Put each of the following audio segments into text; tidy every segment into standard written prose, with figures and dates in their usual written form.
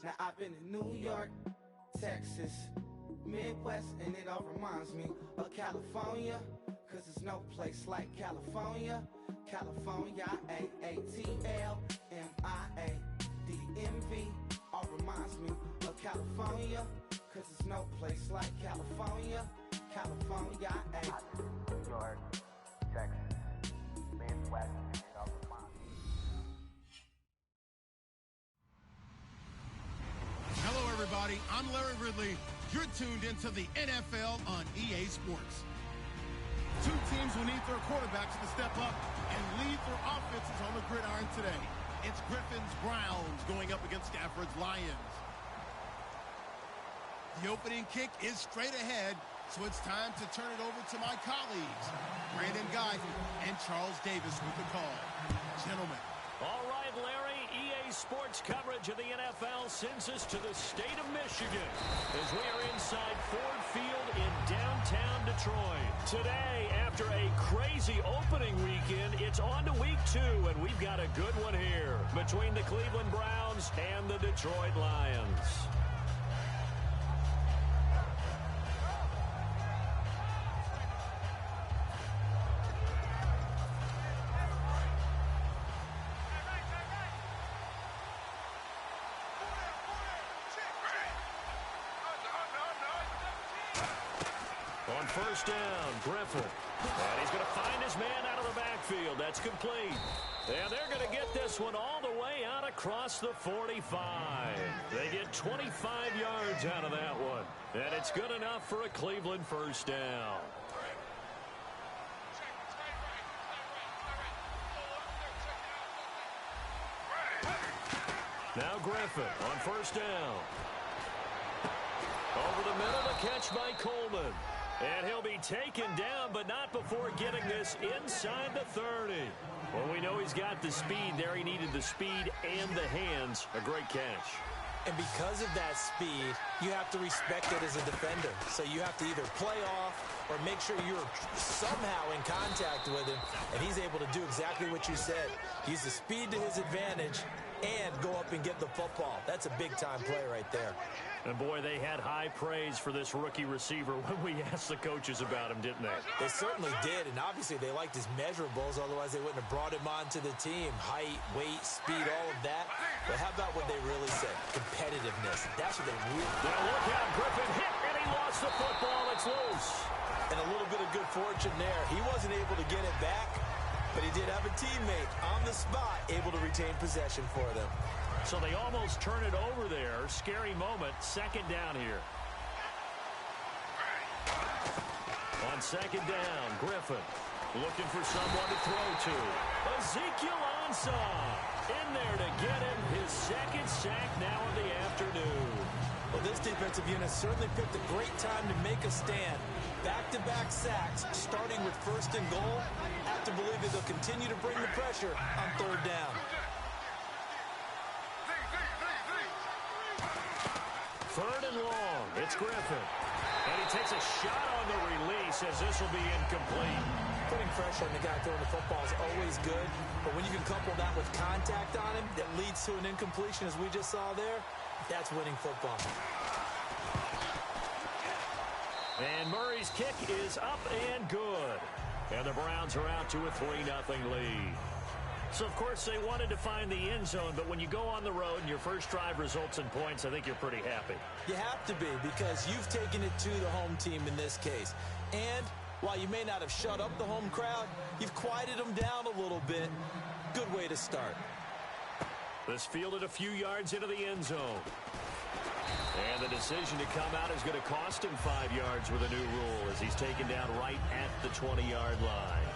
Now I've been in New York, Texas, Midwest, and it all reminds me of California, cause there's no place like California. California, A-A-T-L-M-I-A-D-M-V, all reminds me of California, cause there's no place like California. California, New York, Texas, Midwest, and it all reminds me. Hello, everybody. I'm Larry Ridley. You're tuned into the NFL on EA Sports. Two teams will need their quarterbacks to step up and lead their offenses on the gridiron today. It's Griffin's Browns going up against Stafford's Lions. The opening kick is straight ahead, so it's time to turn it over to my colleagues, Brandon Guyton and Charles Davis with the call. Gentlemen. All right, Larry, EA Sports coverage of the NFL sends us to the state of Michigan as we are inside Ford Field in downtown Detroit. Today, after a crazy opening weekend, it's on to week 2, and we've got a good one here between the Cleveland Browns and the Detroit Lions. On first down, Griffin. And he's going to find his man out of the backfield. That's complete. And they're going to get this one all the way out across the 45. They get 25 yards out of that one. And it's good enough for a Cleveland first down. Now Griffin on first down. Over the middle, the catch by Coleman. And he'll be taken down, but not before getting this inside the 30. Well, we know he's got the speed there. He needed the speed and the hands. A great catch. And because of that speed, you have to respect it as a defender. So you have to either play off or make sure you're somehow in contact with him. And he's able to do exactly what you said. Use the speed to his advantage and go up and get the football. That's a big-time play right there. And, boy, they had high praise for this rookie receiver when we asked the coaches about him, didn't they? They certainly did, and obviously they liked his measurables. Otherwise, they wouldn't have brought him onto the team. Height, weight, speed, all of that. But how about what they really said? Competitiveness. That's what they really did. Now look out. Griffin hit, and he lost the football. It's loose. And a little bit of good fortune there. He wasn't able to get it back, but he did have a teammate on the spot able to retain possession for them. So they almost turn it over there. Scary moment. Second down here. On second down, Griffin looking for someone to throw to. Ezekiel Ansah in there to get him his second sack now of the afternoon. Well, this defensive unit certainly picked a great time to make a stand. Back-to-back sacks, starting with first and goal. Have to believe that they'll continue to bring the pressure on third down. Third and long. It's Griffin. And he takes a shot on the release as this will be incomplete. Putting pressure on the guy throwing the football is always good, but when you can couple that with contact on him that leads to an incompletion, as we just saw there, that's winning football. And Murray's kick is up and good. And the Browns are out to a 3-0 lead. So, of course, they wanted to find the end zone, but when you go on the road and your first drive results in points, I think you're pretty happy. You have to be, because you've taken it to the home team in this case. And while you may not have shut up the home crowd, you've quieted them down a little bit. Good way to start. This fielded a few yards into the end zone. And the decision to come out is going to cost him 5 yards with a new rule as he's taken down right at the 20-yard line.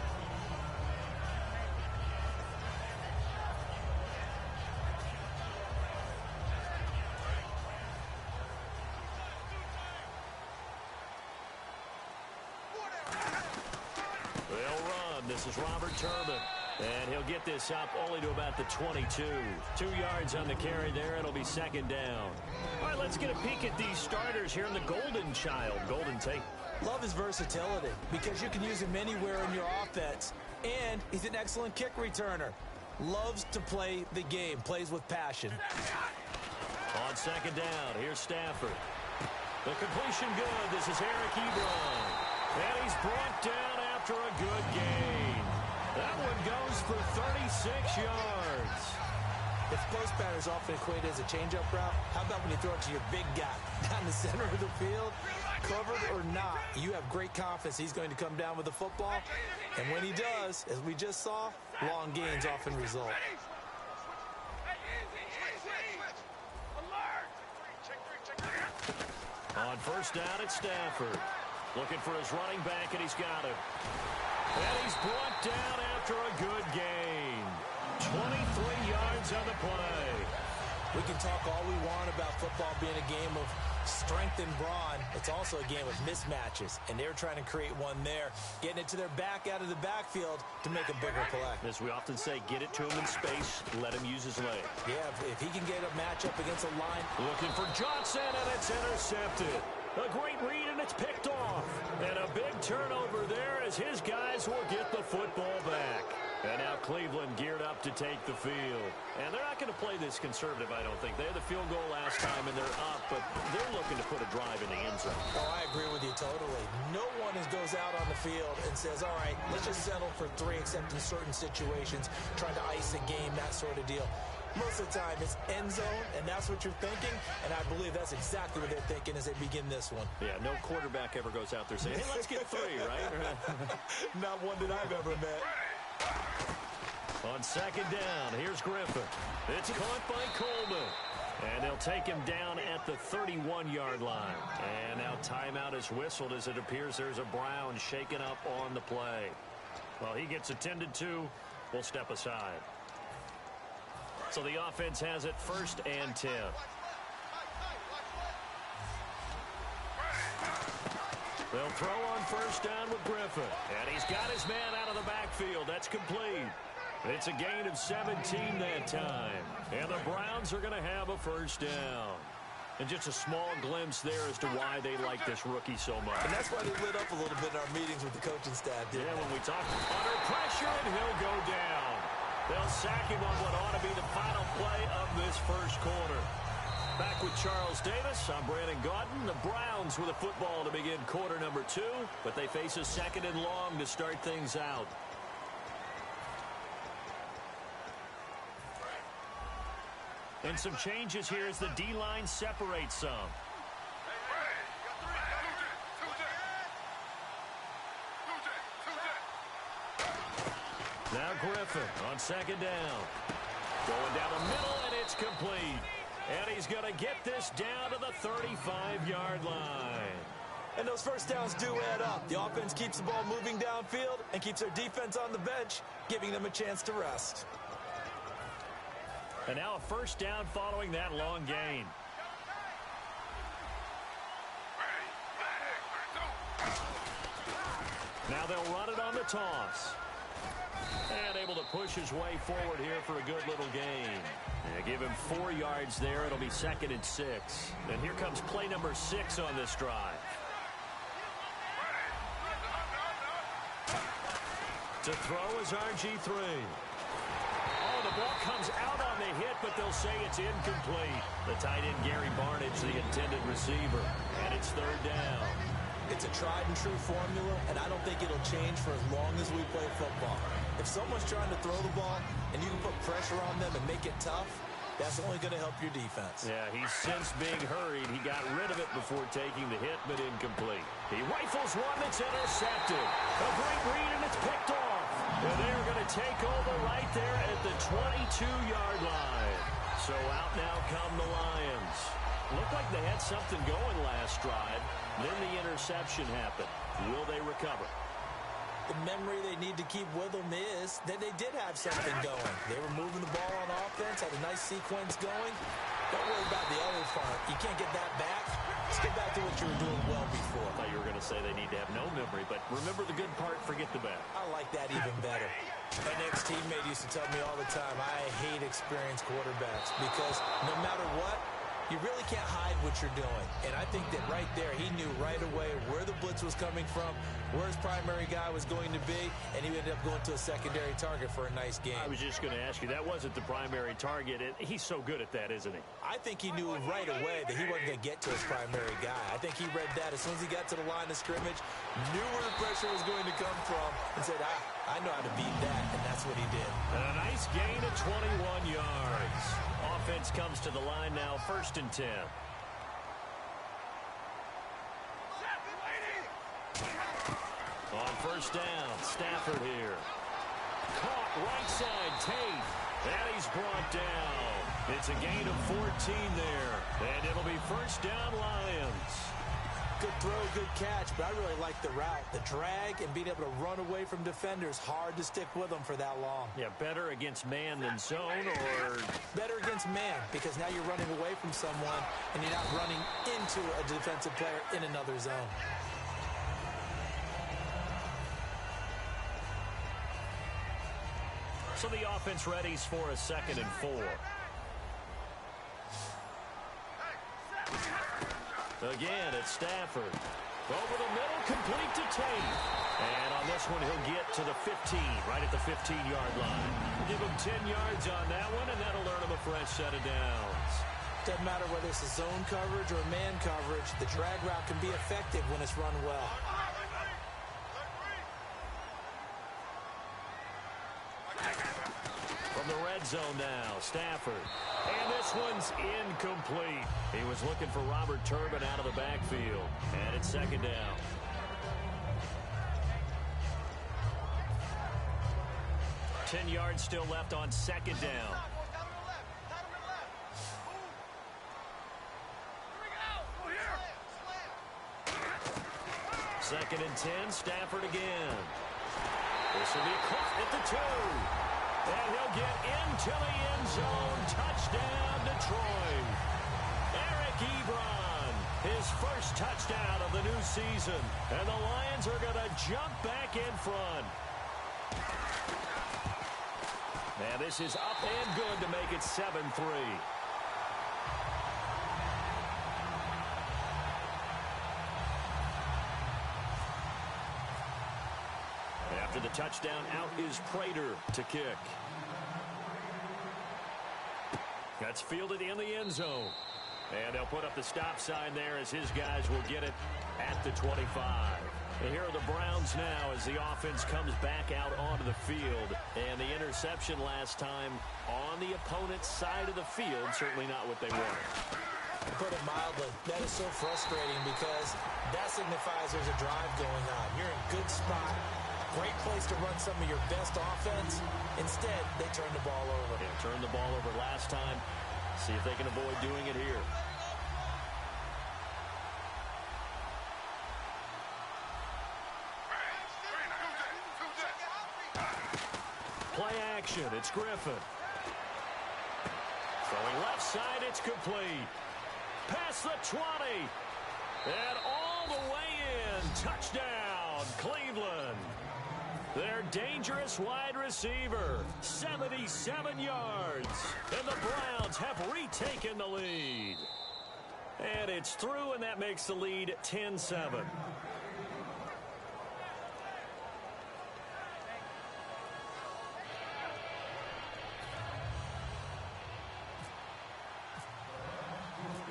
They'll run. This is Robert Turbin. And he'll get this up only to about the 22. 2 yards on the carry there. It'll be second down. All right, let's get a peek at these starters here in the Golden Child. Golden Tate. Love his versatility because you can use him anywhere in your offense. And he's an excellent kick returner. Loves to play the game. Plays with passion. On second down, here's Stafford. The completion good. This is Eric Ebron. And he's brought down after a good gain. That one goes for 36 yards. If post patterns often equated as a change-up route, how about when you throw it to your big guy down the center of the field? Covered or not, you have great confidence he's going to come down with the football. And when he does, as we just saw, long gains often result. On first down, it's Stafford. Looking for his running back, and he's got him. And he's brought down after a good gain. 23 yards on the play. We can talk all we want about football being a game of strength and brawn. It's also a game of mismatches, and they're trying to create one there, getting it to their back out of the backfield to make a bigger play. As we often say, get it to him in space, let him use his leg. Yeah, if he can get a matchup against a line. Looking for Johnson, and it's intercepted. A great read, and it's picked off. And a big turnover there as his guys will get the football back. And now Cleveland geared up to take the field. And they're not going to play this conservative, I don't think. They had the field goal last time, and they're up, but they're looking to put a drive in the end zone. Oh, I agree with you totally. No one goes out on the field and says, all right, let's just settle for 3, except in certain situations, trying to ice a game, that sort of deal. Most of the time, it's end zone, and that's what you're thinking, and I believe that's exactly what they're thinking as they begin this one. Yeah, no quarterback ever goes out there saying, hey, let's get 3, right? Not one that I've ever met. On second down, here's Griffin. It's caught by Coleman. And they'll take him down at the 31-yard line. And now timeout is whistled as it appears there's a Brown shaken up on the play. Well, he gets attended to. We'll step aside. So the offense has it 1st and 10. They'll throw on first down with Griffin. And he's got his man out of the backfield. That's complete. It's a gain of 17 that time. And the Browns are going to have a first down. And just a small glimpse there as to why they like this rookie so much. And that's why they lit up a little bit in our meetings with the coaching staff. Yeah, when we talk under pressure, and he'll go down. They'll sack him on what ought to be the final play of this first quarter. Back with Charles Davis, I'm Brandon Gaudin. The Browns with a football to begin quarter number 2, but they face a 2nd and long to start things out. And some changes here as the D-line separates some. Now Griffin on second down. Going down the middle, and it's complete. And he's going to get this down to the 35-yard line. And those first downs do add up. The offense keeps the ball moving downfield and keeps their defense on the bench, giving them a chance to rest. And now a first down following that long gain. Now they'll run it on the toss. And able to push his way forward here for a good little gain. Yeah, give him 4 yards there. It'll be 2nd and 6. And here comes play number 6 on this drive. To throw is RG3. Oh, the ball comes out on the hit, but they'll say it's incomplete. The tight end, Gary Barnidge, the intended receiver. And it's 3rd down. It's a tried-and-true formula, and I don't think it'll change for as long as we play football. If someone's trying to throw the ball and you can put pressure on them and make it tough, that's only going to help your defense. Yeah, he's since being hurried. He got rid of it before taking the hit, but incomplete. He rifles one that's intercepted. A great read, and it's picked off. And they're going to take over right there at the 22-yard line. So out now come the Lions. Looked like they had something going last drive. Then the interception happened. Will they recover? The memory they need to keep with them is that they did have something going. They were moving the ball on offense, had a nice sequence going. Don't worry about the other part. You can't get that back. Let's get back to what you were doing well before. I thought you were going to say they need to have no memory, but remember the good part, forget the bad. I like that even better. An ex-teammate used to tell me all the time, I hate experienced quarterbacks because no matter what, you really can't hide what you're doing. And I think that right there, he knew right away where the blitz was coming from, where his primary guy was going to be, and he ended up going to a secondary target for a nice game. I was just going to ask you, that wasn't the primary target. He's so good at that, isn't he? I think he knew right away that he wasn't going to get to his primary guy. I think he read that as soon as he got to the line of scrimmage, knew where the pressure was going to come from, and said, I know how to beat that, and that's what he did. And a nice gain of 21 yards. Offense comes to the line now, 1st and 10. On 1st down, Stafford here. Caught right side, Tate. And he's brought down. It's a gain of 14 there. And it'll be 1st down, Lions. Good throw, good catch, but I really like the route. The drag and being able to run away from defenders, hard to stick with them for that long. Yeah, better against man than zone, or... Better against man, because now you're running away from someone, and you're not running into a defensive player in another zone. So the offense readies for a 2nd and 4. Again, it's Stafford. Over the middle, complete to Tate. And on this one, he'll get to the 15, right at the 15-yard line. Give him 10 yards on that one, and that'll earn him a fresh set of downs. Doesn't matter whether it's a zone coverage or man coverage, the drag route can be effective when it's run well. From the red zone now, Stafford. And this one's incomplete. He was looking for Robert Turbin out of the backfield. And it's 2nd down. Ten yards still left on 2nd down. Second and 10, Stafford again. This will be caught at the 2. And he'll get into the end zone. Touchdown, Detroit. Eric Ebron, his first touchdown of the new season. And the Lions are going to jump back in front. And this is up and good to make it 7-3. After the touchdown, out is Prater to kick. That's fielded in the end zone. And they'll put up the stop sign there as his guys will get it at the 25. And here are the Browns now as the offense comes back out onto the field. And the interception last time on the opponent's side of the field, certainly not what they wanted. To put it mildly, that is so frustrating because that signifies there's a drive going on. You're in a good spot. Great place to run some of your best offense. Instead, they turn the ball over. Yeah, turned the ball over last time. See if they can avoid doing it here. Play action. It's Griffin. Throwing left side. It's complete. Past the 20. And all the way in. Touchdown, Cleveland. Their dangerous wide receiver, 77 yards. And the Browns have retaken the lead. And it's through, and that makes the lead 10-7.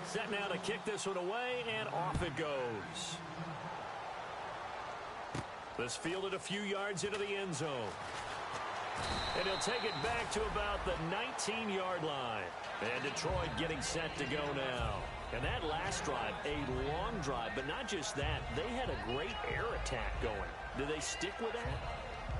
Set now to kick this one away, and off it goes. This fielded a few yards into the end zone. And he'll take it back to about the 19-yard line. And Detroit getting set to go now. And that last drive, a long drive, but not just that. They had a great air attack going. Do they stick with that?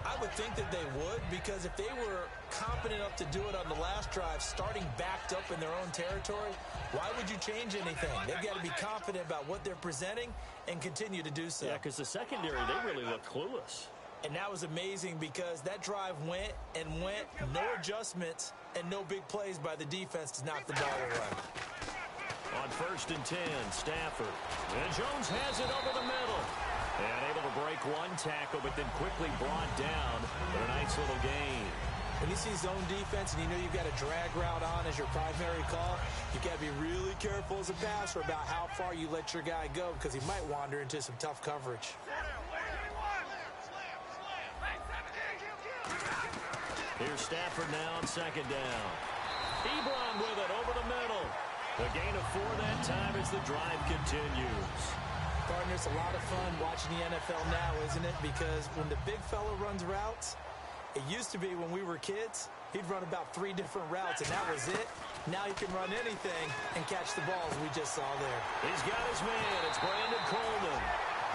I would think that they would, because if they were competent enough to do it on the last drive, starting backed up in their own territory, why would you change anything? They've got to be confident about what they're presenting and continue to do so. Yeah, because the secondary, they really looked clueless. And that was amazing because that drive went and went, no adjustments, and no big plays by the defense to knock the ball away. On 1st and 10, Stafford. And Jones has it over the middle. And able to break one tackle, but then quickly brought down. But a nice little gain. When you see zone defense and you know you've got a drag route on as your primary call, you've got to be really careful as a passer about how far you let your guy go because he might wander into some tough coverage. Here's Stafford now on second down. Ebron with it over the middle. A gain of 4 that time as the drive continues. Partner, it's a lot of fun watching the NFL now, isn't it? Because when the big fella runs routes, it used to be when we were kids, he'd run about 3 different routes, and that was it. Now he can run anything and catch the balls we just saw there. He's got his man. It's Brandon Coleman.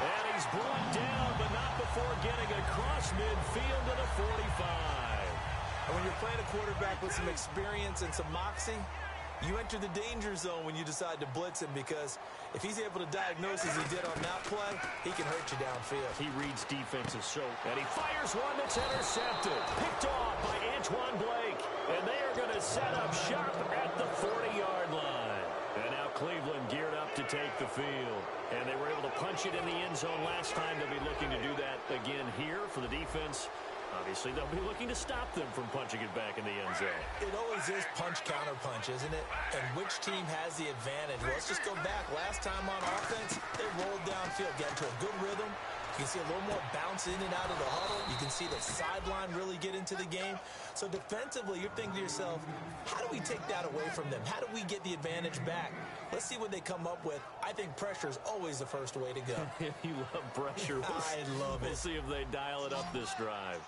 And he's brought down, but not before getting across midfield to the 45. And when you're playing a quarterback with some experience and some moxie, you enter the danger zone when you decide to blitz him because if he's able to diagnose as he did on that play, he can hurt you downfield. He reads defenses so, and he fires one that's intercepted. Picked off by Antoine Blake. And they are going to set up sharp at the 40-yard line. And now Cleveland geared up to take the field. And they were able to punch it in the end zone last time. They'll be looking to do that again here for the defense. Obviously, they'll be looking to stop them from punching it back in the end zone. It always is punch-counter-punch, isn't it? And which team has the advantage? Well, let's just go back. Last time on offense, they rolled downfield, got into a good rhythm. You can see a little more bounce in and out of the huddle. You can see the sideline really get into the game. So defensively, you're thinking to yourself, how do we take that away from them? How do we get the advantage back? Let's see what they come up with. I think pressure is always the first way to go. You love pressure. I love it. We'll see if they dial it up this drive.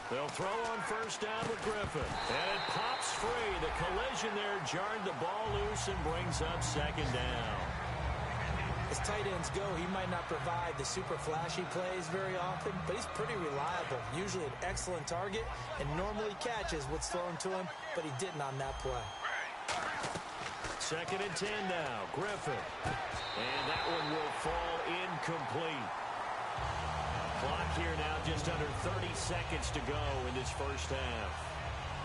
They'll throw on first down with Griffin. And it pops free. The collision there jarred the ball loose and brings up second down. As tight ends go, he might not provide the super flashy plays very often, but he's pretty reliable. Usually an excellent target and normally catches what's thrown to him, but he didn't on that play. Second and 10 now. Griffin. And that one will fall incomplete. Clock here now, just under 30 seconds to go in this first half.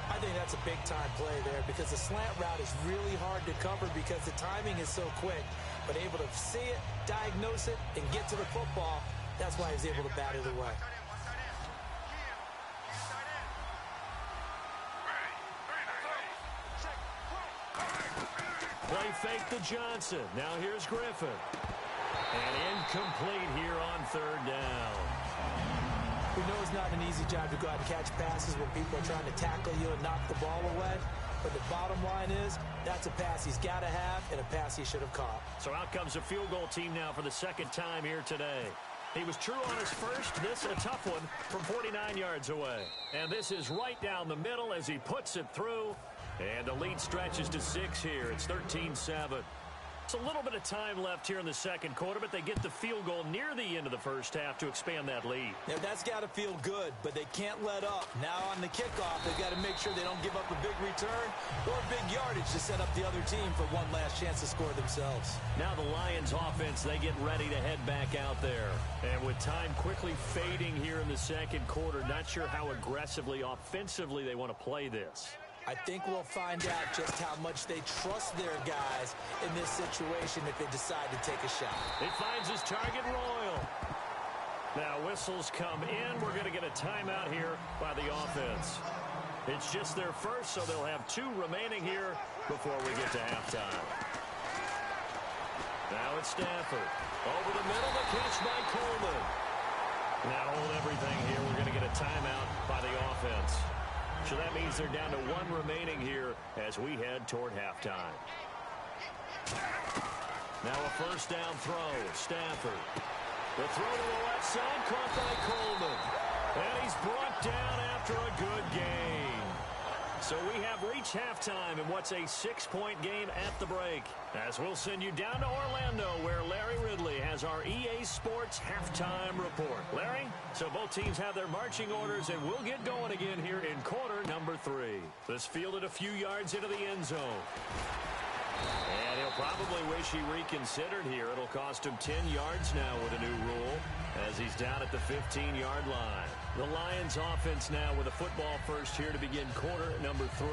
I think that's a big-time play there because the slant route is really hard to cover because the timing is so quick. But able to see it, diagnose it, and get to the football, that's why he's able to bat it away. Play fake to Johnson. Now here's Griffin. And incomplete here on third down. We know it's not an easy job to go out and catch passes when people are trying to tackle you and knock the ball away. But the bottom line is, that's a pass he's got to have and a pass he should have caught. So out comes a field goal team now for the second time here today. He was true on his first. This a tough one from 49 yards away. And this is right down the middle as he puts it through. And the lead stretches to 6 here. It's 13-7. It's a little bit of time left here in the second quarter, but they get the field goal near the end of the first half to expand that lead. Yeah, that's got to feel good, but they can't let up. Now on the kickoff, they've got to make sure they don't give up a big return or big yardage to set up the other team for one last chance to score themselves. Now the Lions offense, they get ready to head back out there. And with time quickly fading here in the second quarter, not sure how aggressively, offensively they want to play this. I think we'll find out just how much they trust their guys in this situation if they decide to take a shot. He finds his target, Royal. Now whistles come in. We're going to get a timeout here by the offense. It's just their first, so they'll have 2 remaining here before we get to halftime. Now it's Stafford. Over the middle, the catch by Coleman. Now hold everything here. We're going to get a timeout by the offense. So that means they're down to 1 remaining here as we head toward halftime. Now a first down throw. Stafford. The throw to the left side, caught by Coleman. And he's brought down after a good gain. So we have reached halftime in what's a 6-point game at the break. As we'll send you down to Orlando, where Larry Ridley has our EA Sports halftime report. Larry, so both teams have their marching orders, and we'll get going again here in quarter number 3. This fielded a few yards into the end zone. And he'll probably wish he reconsidered here. It'll cost him 10 yards now with a new rule as he's down at the 15-yard line. The Lions offense now with a football first here to begin quarter number 3.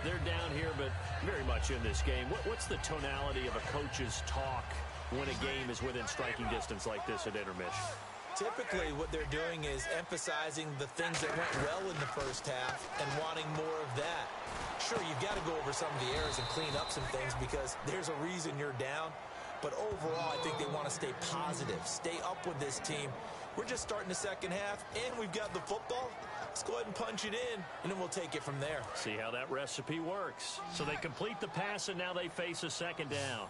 They're down here, but very much in this game. What's the tonality of a coach's talk when a game is within striking distance like this at intermission? Typically, what they're doing is emphasizing the things that went well in the first half and wanting more of that. Sure, you've got to go over some of the errors and clean up some things because there's a reason you're down. But overall, I think they want to stay positive, stay up with this team. We're just starting the second half, and we've got the football. Let's go ahead and punch it in, and then we'll take it from there. See how that recipe works. So they complete the pass, and now they face a second down.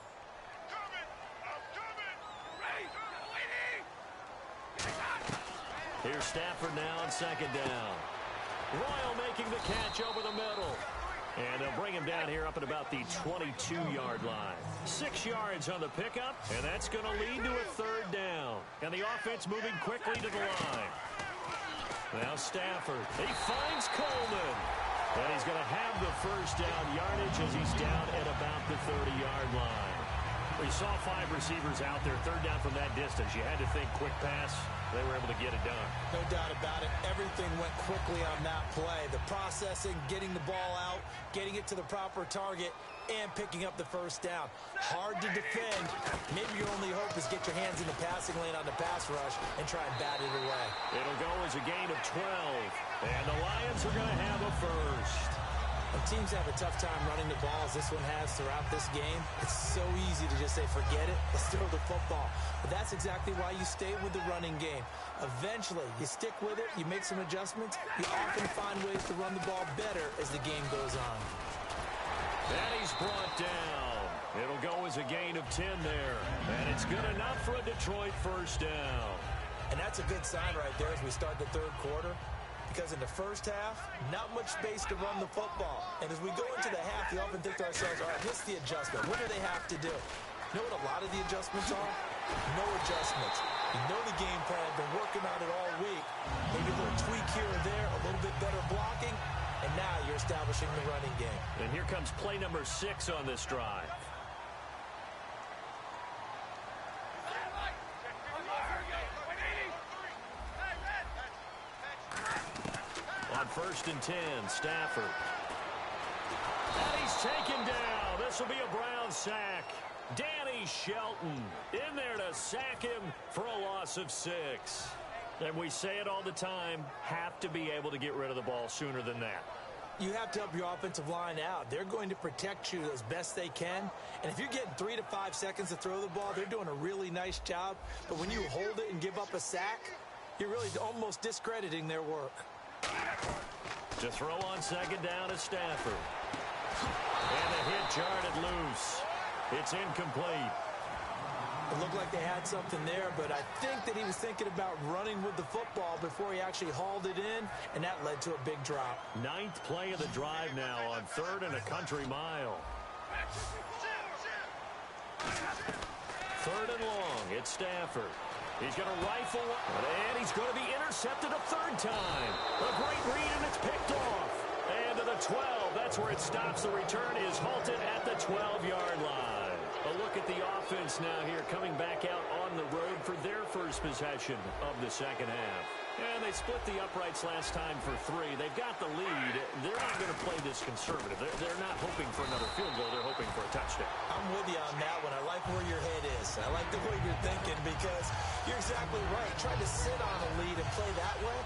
Here's Stafford now on second down. Royal making the catch over the middle. And they'll bring him down here up at about the 22-yard line. 6 yards on the pickup, and that's going to lead to a third down. And the offense moving quickly to the line. Now Stafford. He finds Coleman. And he's going to have the first down yardage as he's down at about the 30-yard line. We saw 5 receivers out there, third down from that distance. You had to think quick pass. They were able to get it done. No doubt about it. Everything went quickly on that play. The processing, getting the ball out, getting it to the proper target, and picking up the first down. Hard to defend. Maybe your only hope is get your hands in the passing lane on the pass rush and try and bat it away. It'll go as a gain of 12. And the Lions are going to have a first. When teams have a tough time running the ball as this one has throughout this game, it's so easy to just say, forget it, let's throw the football. But that's exactly why you stay with the running game. Eventually, you stick with it, you make some adjustments, you often find ways to run the ball better as the game goes on. And he's brought down. It'll go as a gain of 10 there. And it's good enough for a Detroit first down. And that's a good sign right there as we start the third quarter. Because in the first half, not much space to run the football. And as we go into the half, we often think to ourselves, all right, what's the adjustment? What do they have to do? You know what a lot of the adjustments are? No adjustments. You know the game plan, been working on it all week. Maybe a little tweak here or there, a little bit better blocking, and now you're establishing the running game. And here comes play number 6 on this drive. On 1st and 10, Stafford. And he's taken down. This will be a Brown sack. Danny Shelton in there to sack him for a loss of 6. And we say it all the time, have to be able to get rid of the ball sooner than that. You have to help your offensive line out. They're going to protect you as best they can. And if you're getting 3 to 5 seconds to throw the ball, they're doing a really nice job. But when you hold it and give up a sack, you're really almost discrediting their work. To throw on second down is Stafford. And the hit jarred loose. It's incomplete. It looked like they had something there, but I think that he was thinking about running with the football before he actually hauled it in, and that led to a big drop. 9th play of the drive now on 3rd and a country mile. 3rd and long. It's Stafford. He's going to rifle, and he's going to be intercepted a 3rd time. A great read, and it's picked off. And to the 12, that's where it stops. The return is halted at the 12-yard line. A look at the offense now here, coming back out on the road for their first possession of the second half. And they split the uprights last time for 3. They've got the lead. They're not going to play this conservative. They're not hoping for another field goal. They're hoping for a touchdown. I'm with you on that one. I like where your head is. I like the way you're thinking because you're exactly right. Trying to sit on a lead and play that way,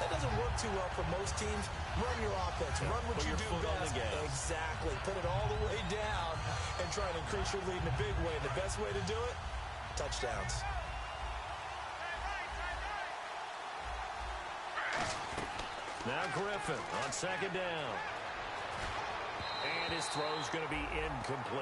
that doesn't work too well for most teams. Run your offense. Run what you do best. Exactly. Put it all the way down and try to increase your lead in a big way. The best way to do it, touchdowns. Now Griffin on second down. And his throw's going to be incomplete.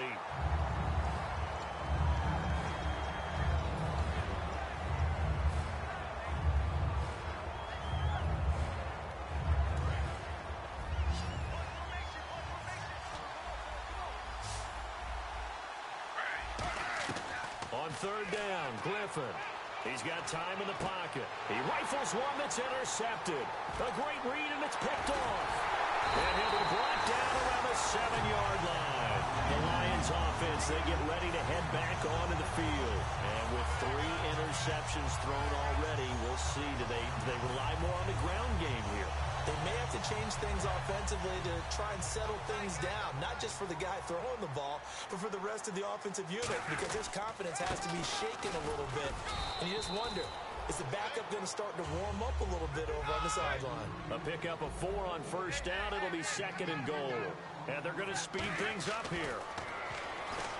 On 3rd down, Griffin. He's got time in the pocket. He rifles one that's intercepted. A great read, and it's picked off. And he'll be brought down around the 7-yard line. The Lions offense, they get ready to head back onto the field. And with 3 interceptions thrown already, we'll see, do they rely more on the ground game here? They may have to change things offensively to try and settle things down, not just for the guy throwing the ball, but for the rest of the offensive unit, because his confidence has to be shaken a little bit. And you just wonder, is the backup going to start to warm up a little bit over on the sideline? A pickup of 4 on first down. It'll be 2nd and goal. And they're going to speed things up here.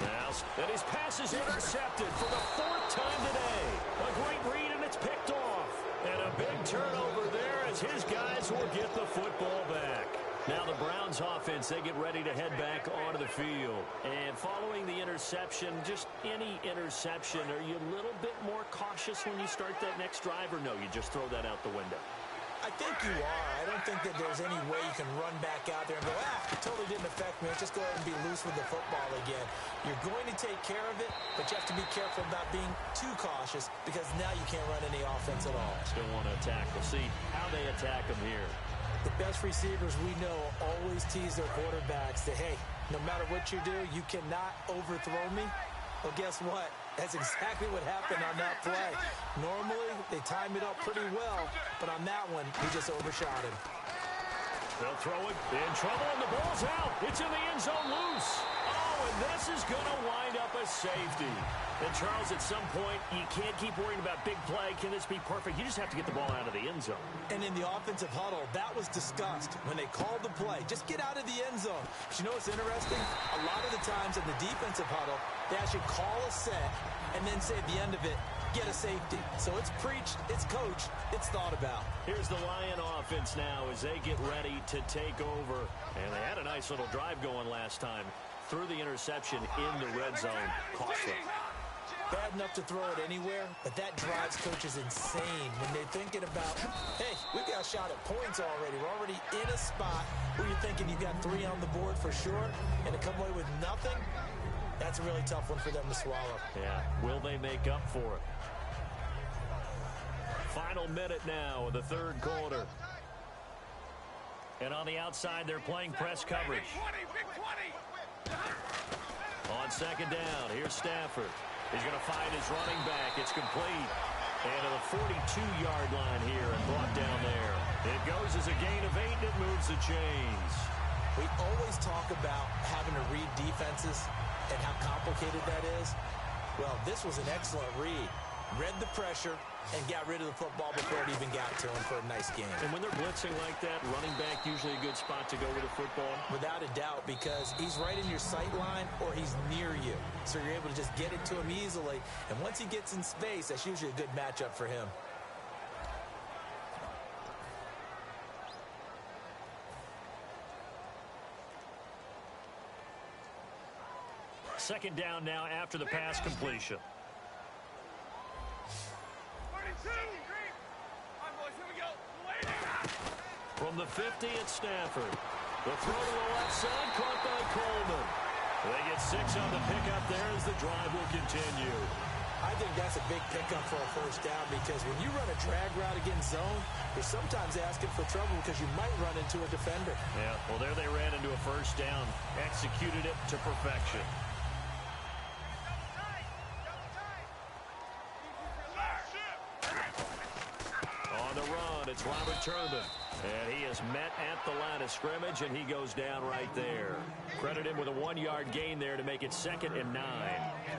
Now, and his pass is intercepted for the 4th time today. A great read, and it's picked off. And a big turnover there as his guys will get the football back. Now the Browns offense, they get ready to head back onto the field. And following the interception, just any interception, are you a little bit more cautious when you start that next drive, or no, you just throw that out the window? I think you are. I don't think that there's any way you can run back out there and go, it totally didn't affect me. Just go ahead and be loose with the football again. You're going to take care of it, but you have to be careful about being too cautious because now you can't run any offense at all. Still want to attack. We'll see how they attack them here. The best receivers we know always tease their quarterbacks that, hey, no matter what you do, you cannot overthrow me. Well, guess what? That's exactly what happened on that play. Normally, they time it up pretty well, but on that one, he just overshot him. They'll throw it in trouble, and the ball's out. It's in the end zone loose. Oh, and this is going to wind up a safety. And, Charles, at some point, you can't keep worrying about big play. Can this be perfect? You just have to get the ball out of the end zone. And in the offensive huddle, that was discussed when they called the play. Just get out of the end zone. But you know what's interesting? A lot of the times in the defensive huddle, they actually call a set and then say at the end of it, get a safety. So it's preached, it's coached, it's thought about. Here's the Lion offense now as they get ready to take over. And they had a nice little drive going last time. Threw the interception in the red zone. Costly. Bad enough to throw it anywhere, but that drives coaches insane when they're thinking about, hey, we got a shot at points already. We're already in a spot where you're thinking you got 3 on the board for sure, and to come away with nothing, that's a really tough one for them to swallow. Yeah, will they make up for it? Final minute now of the 3rd quarter. And on the outside, they're playing press coverage. On 2nd down, here's Stafford. He's going to find his running back. It's complete. And to the 42-yard line here and brought down there. It goes as a gain of 8, and it moves the chains. We always talk about having to read defenses and how complicated that is. Well, this was an excellent read. Read the pressure and got rid of the football before it even got to him for a nice game. And when they're blitzing like that, running back usually a good spot to go with the football? Without a doubt, because he's right in your sight line or he's near you. So you're able to just get it to him easily. And once he gets in space, that's usually a good matchup for him. Second down now after the pass completion. From the 50, it's Stafford. The throw to the left side, caught by Coleman. They get 6 on the pickup there as the drive will continue. I think that's a big pickup for a first down because when you run a drag route against zone, you're sometimes asking for trouble because you might run into a defender. Yeah, well, there they ran into a first down. Executed it to perfection. On the run, it's Robert Turbin. And he is met at the line of scrimmage, and he goes down right there. Credit him with a 1-yard gain there to make it 2nd and 9.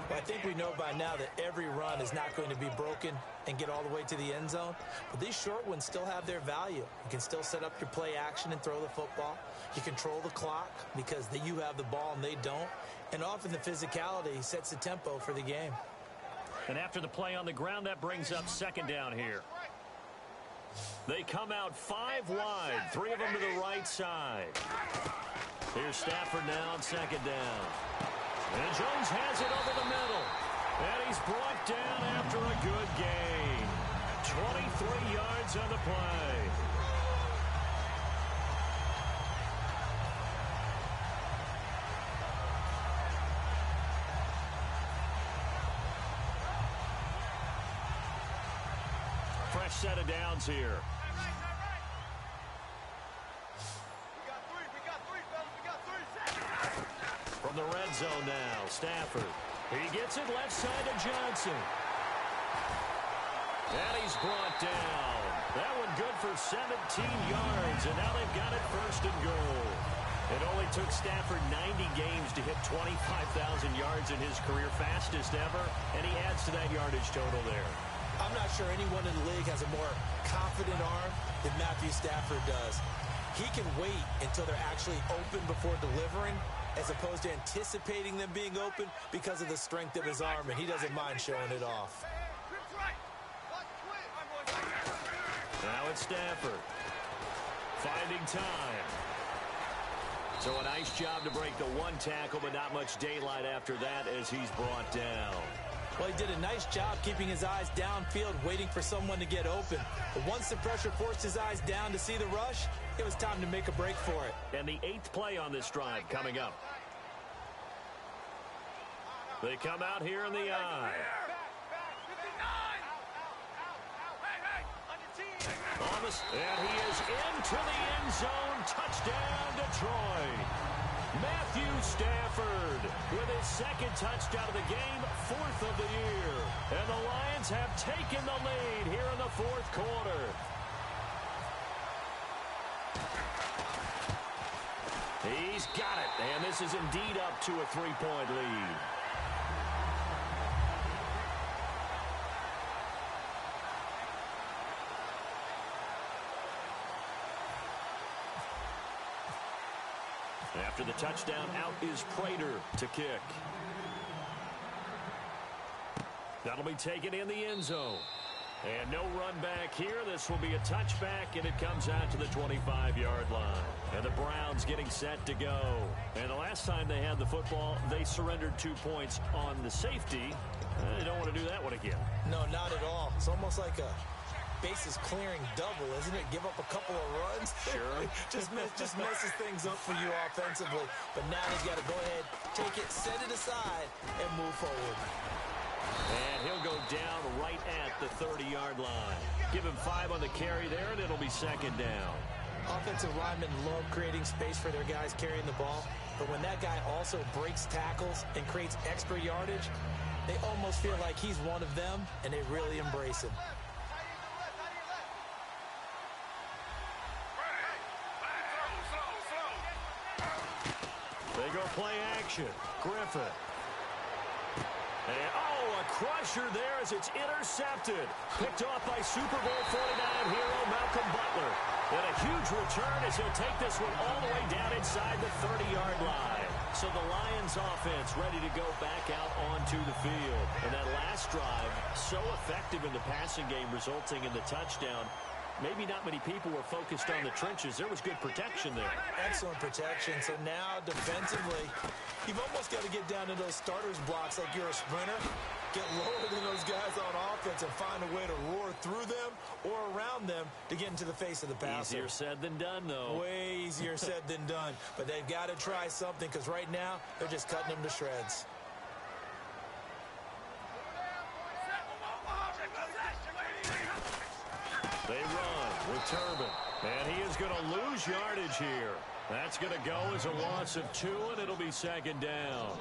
Well, I think we know by now that every run is not going to be broken and get all the way to the end zone. But these short ones still have their value. You can still set up your play action and throw the football. You control the clock because you have the ball and they don't. And often the physicality sets the tempo for the game. And after the play on the ground, that brings up 2nd down here. They come out 5 wide, 3 of them to the right side. Here's Stafford now on 2nd down. And Jones has it over the middle. And he's brought down after a good gain. 23 yards on the play. Fresh set of downs here. From the red zone now, Stafford. He gets it left side to Johnson. And he's brought down. That one good for 17 yards, and now they've got it 1st and goal. It only took Stafford 90 games to hit 25,000 yards in his career, fastest ever, and he adds to that yardage total there. I'm I'm not sure anyone in the league has a more confident arm than Matthew Stafford does. He can wait until they're actually open before delivering, as opposed to anticipating them being open because of the strength of his arm, and he doesn't mind showing it off. Now it's Stafford. Finding time. So a nice job to break the one tackle, but not much daylight after that as he's brought down. Well, he did a nice job keeping his eyes downfield, waiting for someone to get open. But once the pressure forced his eyes down to see the rush, it was time to make a break for it. And the 8th play on this drive coming up. They come out here in the eye. And he is into the end zone. Touchdown, Detroit. Matthew Stafford with his 2nd touchdown of the game, 4th of the year. And the Lions have taken the lead here in the 4th quarter. He's got it, and this is indeed up to a 3-point lead. After the touchdown, out is Prater to kick. That'll be taken in the end zone. And no run back here. This will be a touchback, and it comes out to the 25-yard line. And the Browns getting set to go. And the last time they had the football, they surrendered 2 points on the safety. They don't want to do that one again. No, not at all. It's almost like a bases clearing double, isn't it? Give up a couple of runs. Sure. just messes things up for you offensively. But now they've got to go ahead, take it, set it aside, and move forward. And he'll go down right at the 30-yard line. Give him 5 on the carry there, and it'll be 2nd down. Offensive linemen love creating space for their guys carrying the ball. But when that guy also breaks tackles and creates extra yardage, they almost feel like he's one of them, and they really embrace him. They go play action. Griffin. And, a crusher there as it's intercepted. Picked off by Super Bowl 49 hero Malcolm Butler. And a huge return as he'll take this one all the way down inside the 30-yard line. So the Lions offense ready to go back out onto the field. And that last drive, so effective in the passing game, resulting in the touchdown. Maybe not many people were focused on the trenches. There was good protection there. Excellent protection. So now defensively, you've almost got to get down to those starters blocks like you're a sprinter. Get lower than those guys on offense and find a way to roar through them or around them to get into the face of the passer. Easier said than done, though. Way easier said than done. But they've got to try something because right now they're just cutting them to shreds. They run with Turbin. And he is going to lose yardage here. That's going to go as a loss of 2, and it'll be 2nd down.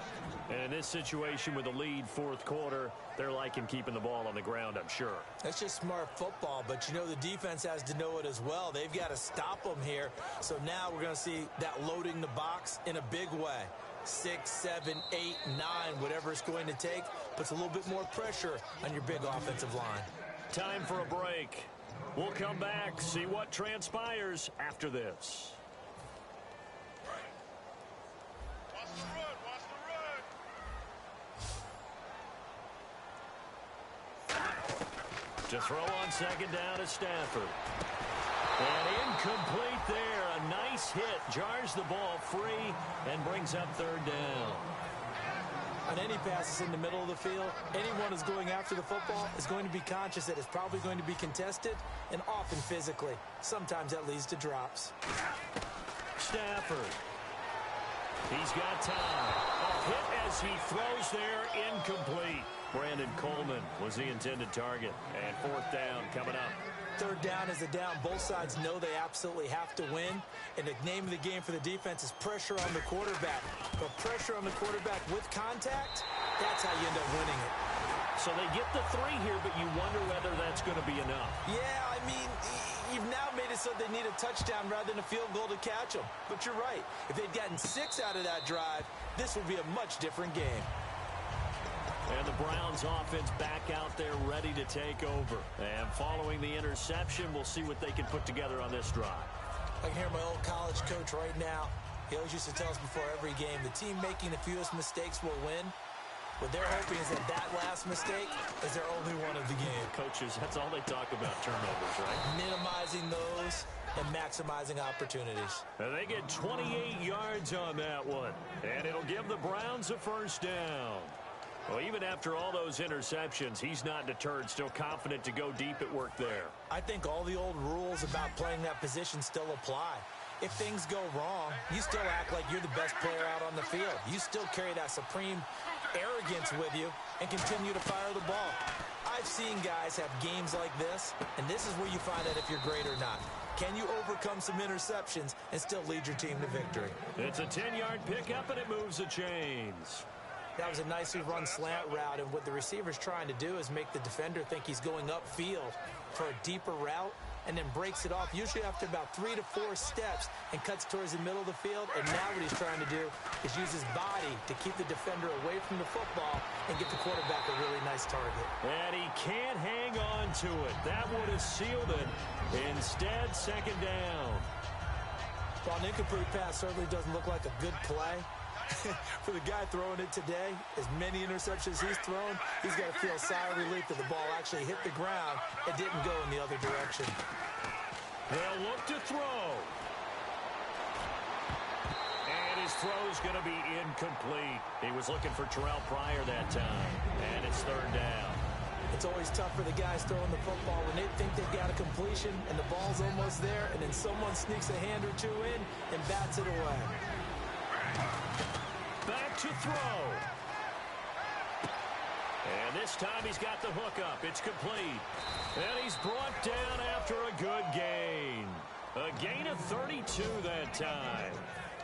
And in this situation with the lead 4th quarter, they're liking keeping the ball on the ground, I'm sure. That's just smart football, but you know the defense has to know it as well. They've got to stop them here. So now we're going to see that loading the box in a big way. 6, 7, 8, 9, whatever it's going to take, puts a little bit more pressure on your big offensive line. Time for a break. We'll come back, see what transpires after this. To throw on 2nd down is Stafford. And incomplete there. A nice hit. Jars the ball free and brings up 3rd down. On any passes in the middle of the field, anyone who's going after the football is going to be conscious that it's probably going to be contested and often physically. Sometimes that leads to drops. Stafford. He's got time. A hit as he throws there, incomplete. Brandon Coleman was the intended target. And 4th down coming up. 3rd down is a down. Both sides know they absolutely have to win. And the name of the game for the defense is pressure on the quarterback. But pressure on the quarterback with contact, that's how you end up winning it. So they get the 3 here, but you wonder whether that's going to be enough. Yeah, I mean, you've now made it so they need a touchdown rather than a field goal to catch them. But you're right. If they'd gotten 6 out of that drive, this would be a much different game. And the Browns offense back out there ready to take over. And following the interception, we'll see what they can put together on this drive. I can hear my old college coach right now. He always used to tell us before every game, the team making the fewest mistakes will win. What they're hoping is that last mistake is their only one of the game. Coaches, that's all they talk about, turnovers, right? Minimizing those and maximizing opportunities. And they get 28 yards on that one. And it'll give the Browns a first down. Well, even after all those interceptions, he's not deterred, still confident to go deep at work there. I think all the old rules about playing that position still apply. If things go wrong, you still act like you're the best player out on the field. You still carry that supreme arrogance with you and continue to fire the ball. I've seen guys have games like this, and this is where you find out if you're great or not. Can you overcome some interceptions and still lead your team to victory? It's a 10-yard pickup, and it moves the chains. That was a nicely run slant route, and what the receiver's trying to do is make the defender think he's going upfield for a deeper route, and then breaks it off, usually after about 3 to 4 steps, and cuts towards the middle of the field. And now what he's trying to do is use his body to keep the defender away from the football and get the quarterback a really nice target. And he can't hang on to it. That would have sealed it. Instead, second down. While an incomplete pass certainly doesn't look like a good play, for the guy throwing it today, as many interceptions he's thrown, he's got to feel a sigh of relief that the ball actually hit the ground and didn't go in the other direction. They'll look to throw. And his throw's going to be incomplete. He was looking for Terrell Pryor that time. And it's third down. It's always tough for the guys throwing the football when they think they've got a completion and the ball's almost there, and then someone sneaks a hand or two in and bats it away. Back to throw. And this time he's got the hook up. It's complete. And he's brought down after a good gain. A gain of 32 that time.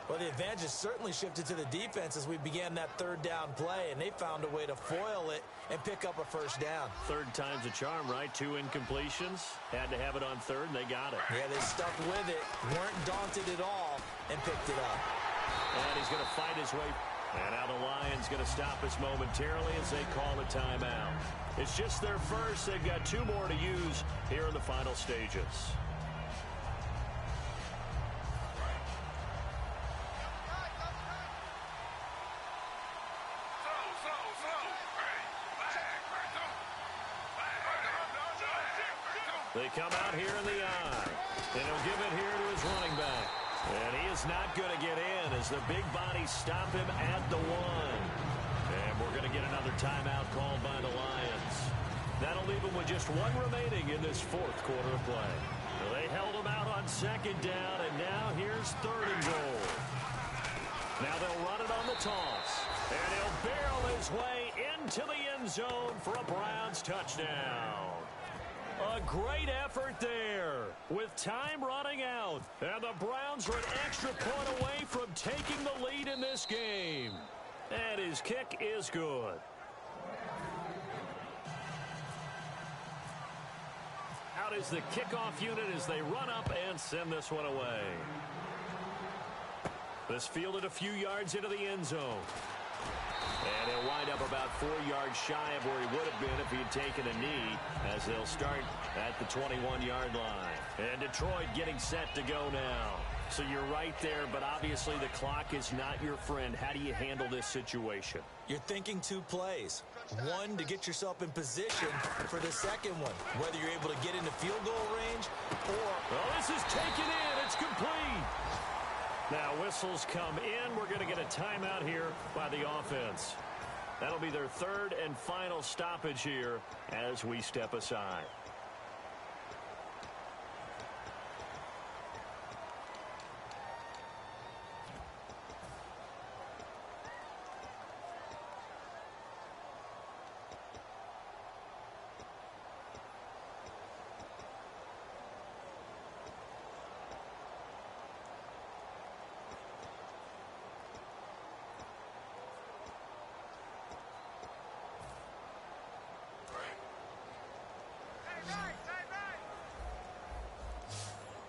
Well, the advantage has certainly shifted to the defense as we began that third down play, and they found a way to foil it and pick up a first down. Third time's a charm, right? 2 incompletions. Had to have it on third, and they got it. Yeah, they stuck with it, weren't daunted at all, and picked it up. And he's going to fight his way. And now the Lions going to stop us momentarily as they call a timeout. It's just their first. They've got 2 more to use here in the final stages. They come out here in the eye. And he'll give it here to his running back. And he is not going to get in as the big bodies stop him at the 1. And we're going to get another timeout called by the Lions. That'll leave him with just 1 remaining in this 4th quarter of play. They held him out on second down, and now here's 3rd and goal. Now they'll run it on the toss. And he'll barrel his way into the end zone for a Browns touchdown. A great effort there with time running out. And the Browns are an extra point away from taking the lead in this game. And his kick is good. Out is the kickoff unit as they run up and send this one away. This fielded a few yards into the end zone. And he'll wind up about 4 yards shy of where he would have been if he had taken a knee, as they'll start at the 21-yard line. And Detroit getting set to go now. So you're right there, but obviously the clock is not your friend. How do you handle this situation? You're thinking 2 plays. 1 to get yourself in position for the second one, whether you're able to get into field goal range or... Well, this is taken in. It's complete. Now whistles come in. We're going to get a timeout here by the offense. That'll be their 3rd and final stoppage here as we step aside.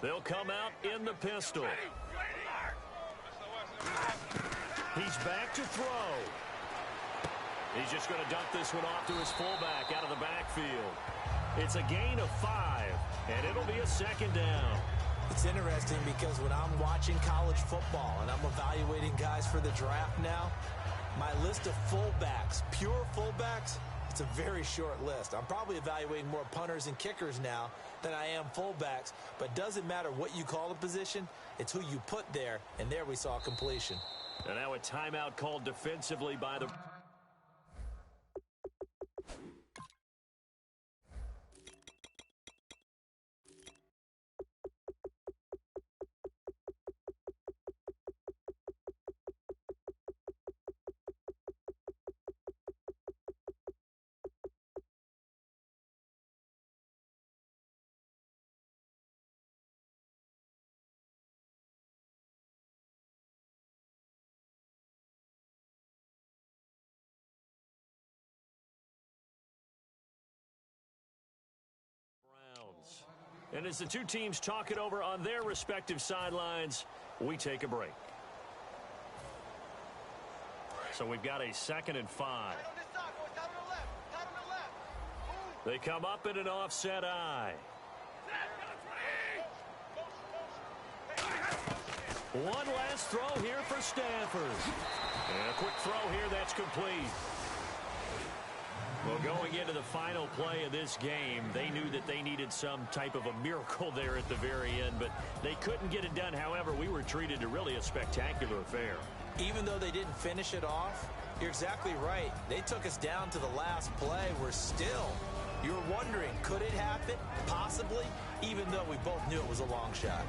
They'll come out in the pistol. He's back to throw. He's just going to dump this one off to his fullback out of the backfield. It's a gain of 5, and it'll be a second down. It's interesting because when I'm watching college football and I'm evaluating guys for the draft now, my list of fullbacks, pure fullbacks, it's a very short list. I'm probably evaluating more punters and kickers now than I am fullbacks, but doesn't matter what you call the position, it's who you put there, and there we saw completion. And now a timeout called defensively by the... And as the two teams talk it over on their respective sidelines, we take a break. So we've got a 2nd and 5. They come up in an offset eye. One last throw here for Stanford. And a quick throw here that's complete. Well, going into the final play of this game, they knew that they needed some type of a miracle there at the very end, but they couldn't get it done. However, we were treated to really a spectacular affair. Even though they didn't finish it off, you're exactly right. They took us down to the last play. You're wondering, could it happen? Possibly, even though we both knew it was a long shot.